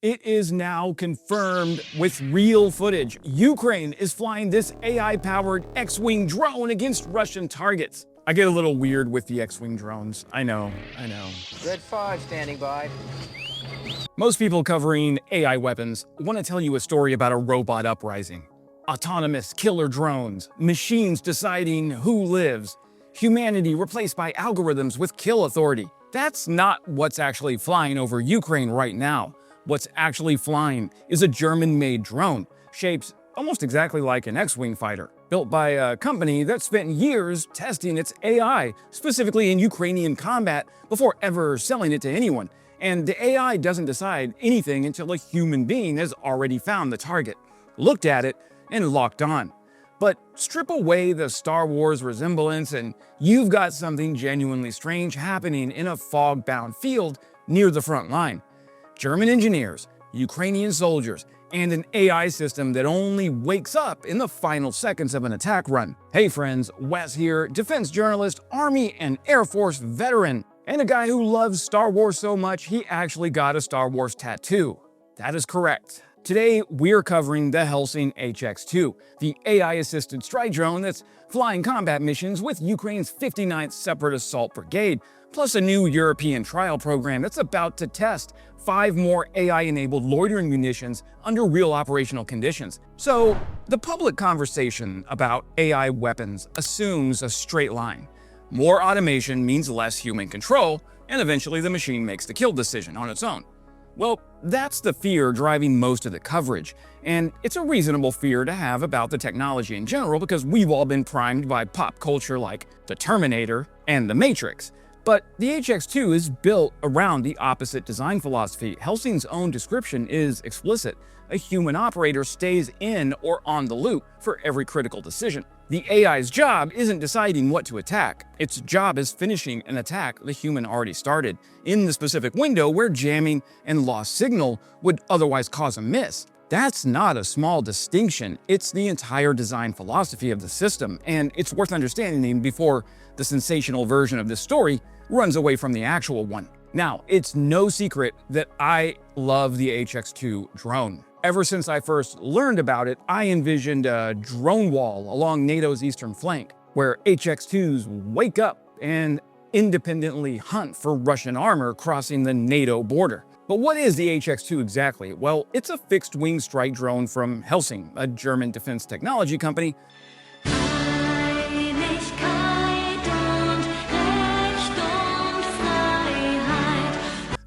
It is now confirmed with real footage. Ukraine is flying this AI-powered X-Wing drone against Russian targets. I get a little weird with the X-Wing drones. I know. Red 5 standing by. Most people covering AI weapons want to tell you a story about a robot uprising. Autonomous killer drones, machines deciding who lives, humanity replaced by algorithms with kill authority. That's not what's actually flying over Ukraine right now. What's actually flying is a German-made drone, shaped almost exactly like an X-Wing fighter, built by a company that spent years testing its AI, specifically in Ukrainian combat, before ever selling it to anyone. And the AI doesn't decide anything until a human being has already found the target, looked at it, and locked on. But strip away the Star Wars resemblance and you've got something genuinely strange happening in a fog-bound field near the front line. German engineers, Ukrainian soldiers, and an AI system that only wakes up in the final seconds of an attack run. Hey friends, Wes here, defense journalist, Army and Air Force veteran, and a guy who loves Star Wars so much he actually got a Star Wars tattoo. That is correct. Today, we're covering the Helsing HX-2, the AI-assisted strike drone that's flying combat missions with Ukraine's 59th Separate Assault Brigade, plus a new European trial program that's about to test 5 more AI-enabled loitering munitions under real operational conditions. So, the public conversation about AI weapons assumes a straight line. More automation means less human control, and eventually the machine makes the kill decision on its own. Well, that's the fear driving most of the coverage, and it's a reasonable fear to have about the technology in general because we've all been primed by pop culture like The Terminator and The Matrix. But the HX-2 is built around the opposite design philosophy. Helsing's own description is explicit. A human operator stays in or on the loop for every critical decision. The AI's job isn't deciding what to attack. Its job is finishing an attack the human already started, in the specific window where jamming and lost signal would otherwise cause a miss. That's not a small distinction, it's the entire design philosophy of the system, and it's worth understanding before the sensational version of this story runs away from the actual one. Now, it's no secret that I love the HX-2 drone. Ever since I first learned about it, I envisioned a drone wall along NATO's eastern flank, where HX-2s wake up and independently hunt for Russian armor crossing the NATO border. But what is the HX-2 exactly? Well, it's a fixed-wing strike drone from Helsing, a German defense technology company.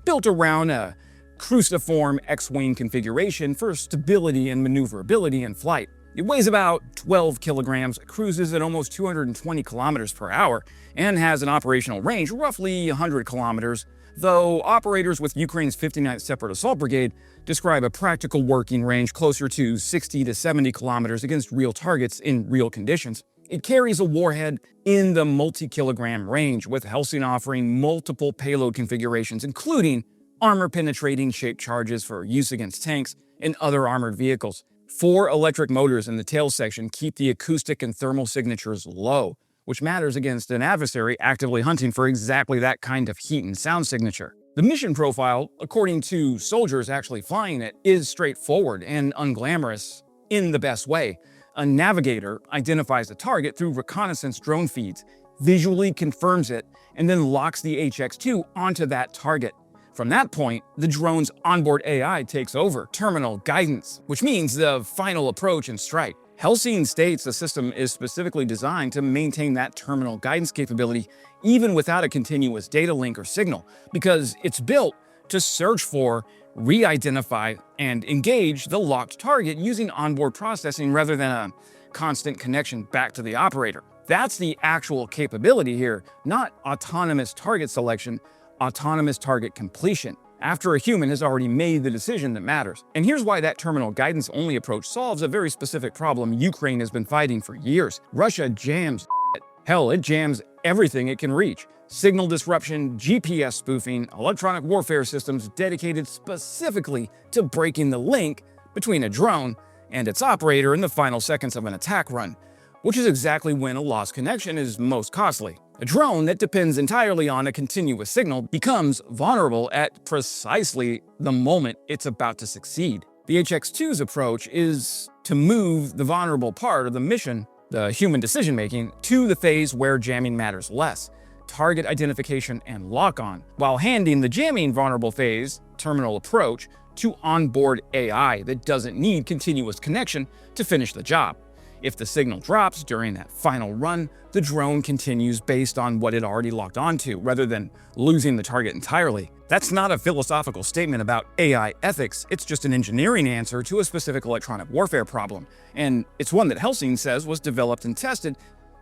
Built around a cruciform X-Wing configuration for stability and maneuverability in flight. It weighs about 12 kilograms, cruises at almost 220 kilometers per hour, and has an operational range roughly 100 kilometers, though operators with Ukraine's 59th Separate Assault Brigade describe a practical working range closer to 60 to 70 kilometers against real targets in real conditions. It carries a warhead in the multi-kilogram range, with Helsing offering multiple payload configurations, including armor-penetrating shaped charges for use against tanks and other armored vehicles. 4 electric motors in the tail section keep the acoustic and thermal signatures low, which matters against an adversary actively hunting for exactly that kind of heat and sound signature. The mission profile, according to soldiers actually flying it, is straightforward and unglamorous in the best way. A navigator identifies a target through reconnaissance drone feeds, visually confirms it, and then locks the HX-2 onto that target. From that point, the drone's onboard AI takes over terminal guidance, which means the final approach and strike. Helsing states the system is specifically designed to maintain that terminal guidance capability even without a continuous data link or signal, because it's built to search for, re-identify, and engage the locked target using onboard processing rather than a constant connection back to the operator. That's the actual capability here, not autonomous target selection, autonomous target completion, after a human has already made the decision that matters. And here's why that terminal guidance-only approach solves a very specific problem Ukraine has been fighting for years. Russia jams it. Hell, it jams everything it can reach. Signal disruption, GPS spoofing, electronic warfare systems dedicated specifically to breaking the link between a drone and its operator in the final seconds of an attack run, which is exactly when a lost connection is most costly. A drone that depends entirely on a continuous signal becomes vulnerable at precisely the moment it's about to succeed. The HX-2's approach is to move the vulnerable part of the mission, the human decision-making, to the phase where jamming matters less, target identification and lock-on, while handing the jamming vulnerable phase, terminal approach, to onboard AI that doesn't need continuous connection to finish the job. If the signal drops during that final run, the drone continues based on what it already locked onto, rather than losing the target entirely. That's not a philosophical statement about AI ethics, it's just an engineering answer to a specific electronic warfare problem. And it's one that Helsing says was developed and tested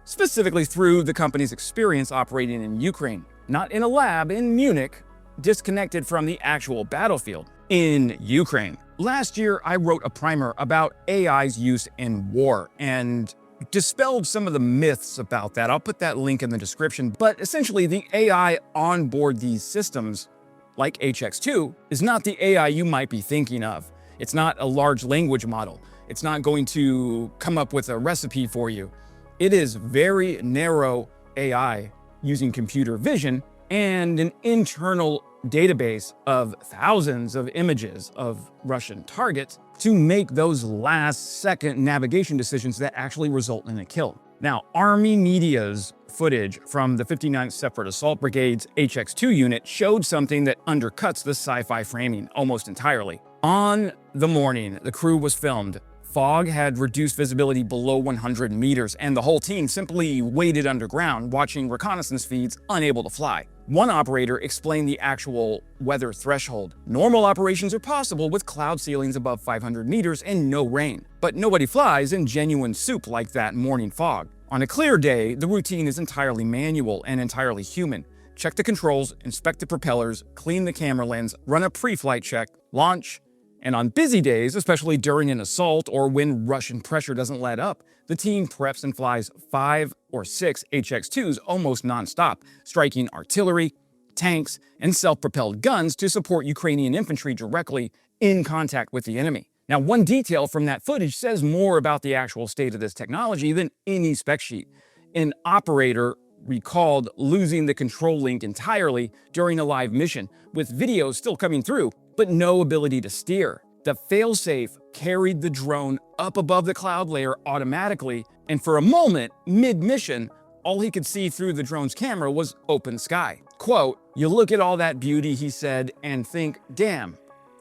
specifically through the company's experience operating in Ukraine, not in a lab in Munich, disconnected from the actual battlefield in Ukraine. Last year, I wrote a primer about AI's use in war and dispelled some of the myths about that. I'll put that link in the description. But essentially, the AI on board these systems, like HX-2, is not the AI you might be thinking of. It's not a large language model. It's not going to come up with a recipe for you. It is very narrow AI using computer vision and an internal database of thousands of images of Russian targets to make those last-second navigation decisions that actually result in a kill. Now, Army media's footage from the 59th Separate Assault Brigade's HX-2 unit showed something that undercuts the sci-fi framing almost entirely. On the morning the crew was filmed, fog had reduced visibility below 100 meters, and the whole team simply waited underground, watching reconnaissance feeds, unable to fly. One operator explained the actual weather threshold. Normal operations are possible with cloud ceilings above 500 meters and no rain, but nobody flies in genuine soup like that morning fog. On a clear day, the routine is entirely manual and entirely human. Check the controls, inspect the propellers, clean the camera lens, run a pre-flight check, launch. And on busy days, especially during an assault or when Russian pressure doesn't let up, the team preps and flies 5 or 6 HX-2s almost non-stop, striking artillery, tanks, and self-propelled guns to support Ukrainian infantry directly in contact with the enemy. Now, one detail from that footage says more about the actual state of this technology than any spec sheet. An operator recalled losing the control link entirely during a live mission, with videos still coming through, but no ability to steer. The failsafe carried the drone up above the cloud layer automatically, and for a moment, mid-mission, all he could see through the drone's camera was open sky. Quote, "You look at all that beauty," he said, "and think, damn,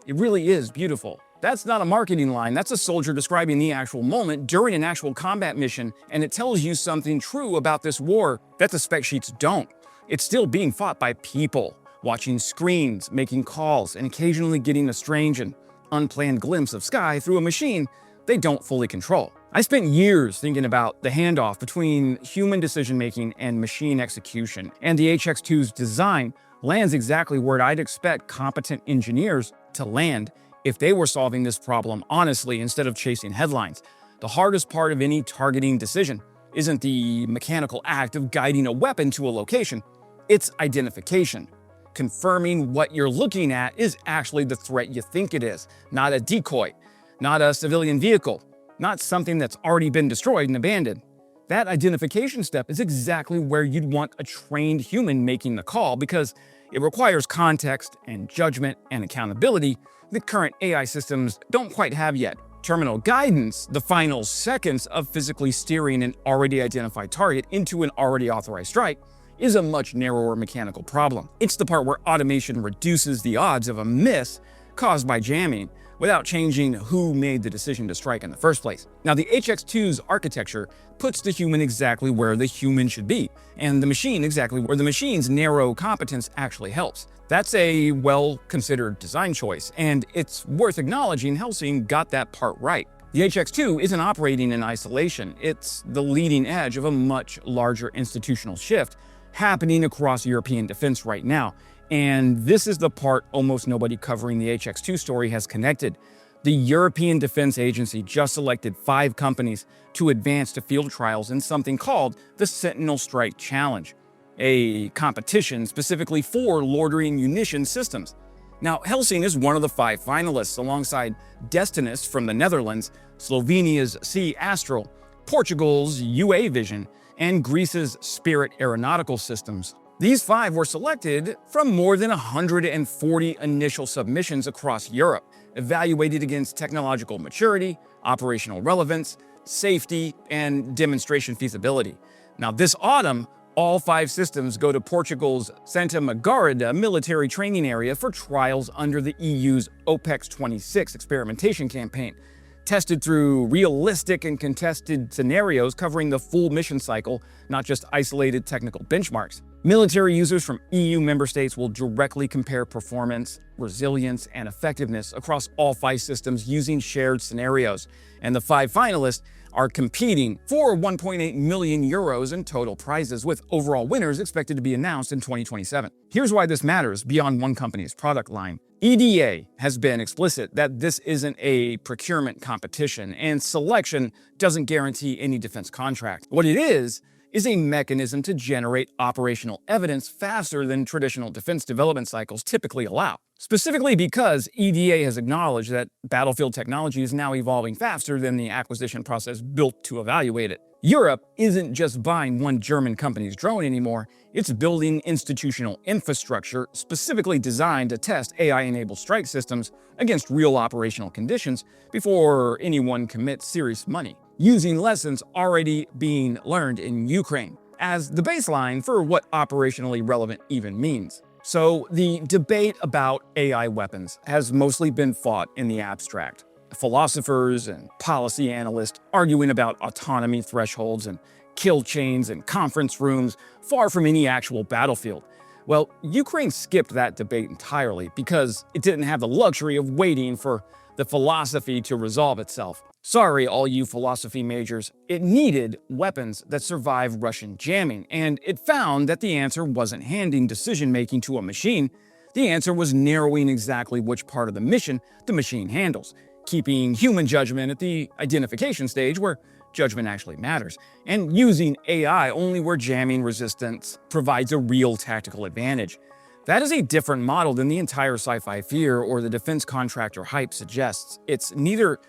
it really is beautiful." That's not a marketing line, that's a soldier describing the actual moment during an actual combat mission, and it tells you something true about this war that the spec sheets don't. It's still being fought by people, watching screens, making calls, and occasionally getting a strange and unplanned glimpse of sky through a machine they don't fully control. I spent years thinking about the handoff between human decision-making and machine execution, and the HX-2's design lands exactly where I'd expect competent engineers to land if they were solving this problem honestly instead of chasing headlines. The hardest part of any targeting decision isn't the mechanical act of guiding a weapon to a location, it's identification. Confirming what you're looking at is actually the threat you think it is, not a decoy, not a civilian vehicle, not something that's already been destroyed and abandoned. That identification step is exactly where you'd want a trained human making the call, because it requires context and judgment and accountability that current AI systems don't quite have yet. Terminal guidance, the final seconds of physically steering an already identified target into an already authorized strike, is a much narrower mechanical problem. It's the part where automation reduces the odds of a miss caused by jamming without changing who made the decision to strike in the first place. Now, the HX-2's architecture puts the human exactly where the human should be, and the machine exactly where the machine's narrow competence actually helps. That's a well-considered design choice, and it's worth acknowledging Helsing got that part right. The HX-2 isn't operating in isolation. It's the leading edge of a much larger institutional shift happening across European defense right now. And this is the part almost nobody covering the HX-2 story has connected. The European Defense Agency just selected 5 companies to advance to field trials in something called the Sentinel Strike Challenge, a competition specifically for loitering munition systems. Now, Helsing is one of the 5 finalists, alongside Destinus from the Netherlands, Slovenia's Sea Astral, Portugal's UA Vision, and Greece's Spirit aeronautical systems. These 5 were selected from more than 140 initial submissions across Europe, evaluated against technological maturity, operational relevance, safety, and demonstration feasibility. Now, this autumn, all 5 systems go to Portugal's Santa Margarida military training area for trials under the EU's OPEX 26 experimentation campaign, tested through realistic and contested scenarios covering the full mission cycle, not just isolated technical benchmarks. Military users from EU member states will directly compare performance, resilience, and effectiveness across all 5 systems using shared scenarios, and the 5 finalists are competing for 1.8 million euros in total prizes, with overall winners expected to be announced in 2027. Here's why this matters beyond one company's product line. EDA has been explicit that this isn't a procurement competition, and selection doesn't guarantee any defense contract. What it is a mechanism to generate operational evidence faster than traditional defense development cycles typically allow. Specifically because EDA has acknowledged that battlefield technology is now evolving faster than the acquisition process built to evaluate it. Europe isn't just buying one German company's drone anymore, it's building institutional infrastructure specifically designed to test AI-enabled strike systems against real operational conditions before anyone commits serious money, using lessons already being learned in Ukraine as the baseline for what operationally relevant even means. So the debate about AI weapons has mostly been fought in the abstract. Philosophers and policy analysts arguing about autonomy thresholds and kill chains in conference rooms, far from any actual battlefield. Well, Ukraine skipped that debate entirely because it didn't have the luxury of waiting for the philosophy to resolve itself. Sorry, all you philosophy majors. It needed weapons that survive Russian jamming, and it found that the answer wasn't handing decision-making to a machine. The answer was narrowing exactly which part of the mission the machine handles, keeping human judgment at the identification stage where judgment actually matters, and using AI only where jamming resistance provides a real tactical advantage. That is a different model than the entire sci-fi fear or the defense contractor hype suggests. It's neither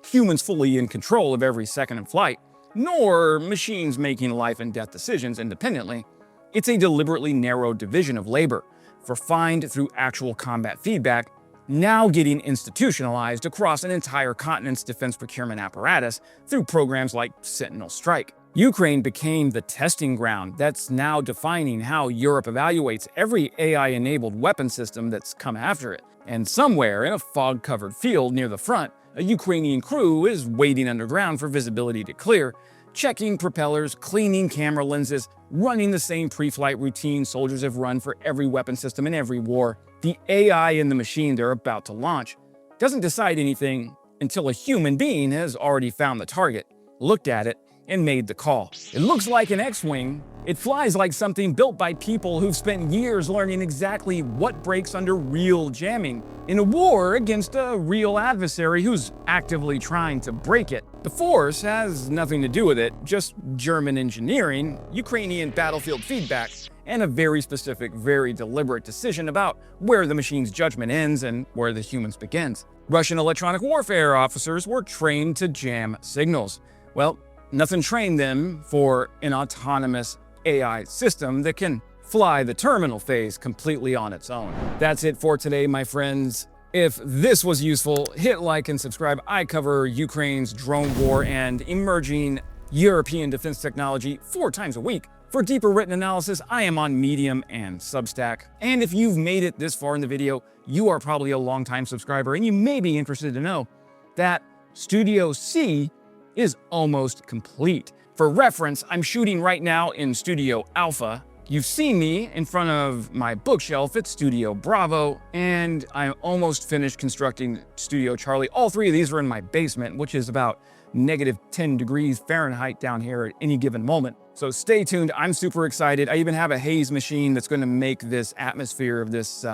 humans fully in control of every second in flight, nor machines making life and death decisions independently. It's a deliberately narrowed division of labor, refined through actual combat feedback, now getting institutionalized across an entire continent's defense procurement apparatus through programs like Sentinel Strike. Ukraine became the testing ground that's now defining how Europe evaluates every AI-enabled weapon system that's come after it. And somewhere in a fog-covered field near the front, a Ukrainian crew is waiting underground for visibility to clear, checking propellers, cleaning camera lenses, running the same pre-flight routine soldiers have run for every weapon system in every war. The AI in the machine they're about to launch doesn't decide anything until a human being has already found the target, looked at it, and made the call. It looks like an X-Wing. It flies like something built by people who've spent years learning exactly what breaks under real jamming in a war against a real adversary who's actively trying to break it. The Force has nothing to do with it, just German engineering, Ukrainian battlefield feedback, and a very specific, very deliberate decision about where the machine's judgment ends and where the human's begins. Russian electronic warfare officers were trained to jam signals. Well, nothing trained them for an autonomous AI system that can fly the terminal phase completely on its own. That's it for today, my friends. If this was useful, hit like and subscribe. I cover Ukraine's drone war and emerging European defense technology 4 times a week. For deeper written analysis, I am on Medium and Substack. And if you've made it this far in the video, you are probably a longtime subscriber and you may be interested to know that Studio C is almost complete. For reference, I'm shooting right now in Studio Alpha. You've seen me in front of my bookshelf at Studio Bravo, and I'm almost finished constructing Studio Charlie. All 3 of these are in my basement, which is about -10 degrees Fahrenheit down here at any given moment. So stay tuned, I'm super excited. I even have a haze machine that's gonna make this atmosphere of this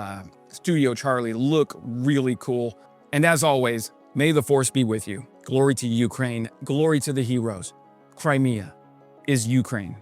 Studio Charlie look really cool. And as always, may the Force be with you. Glory to Ukraine, glory to the heroes. Crimea is Ukraine.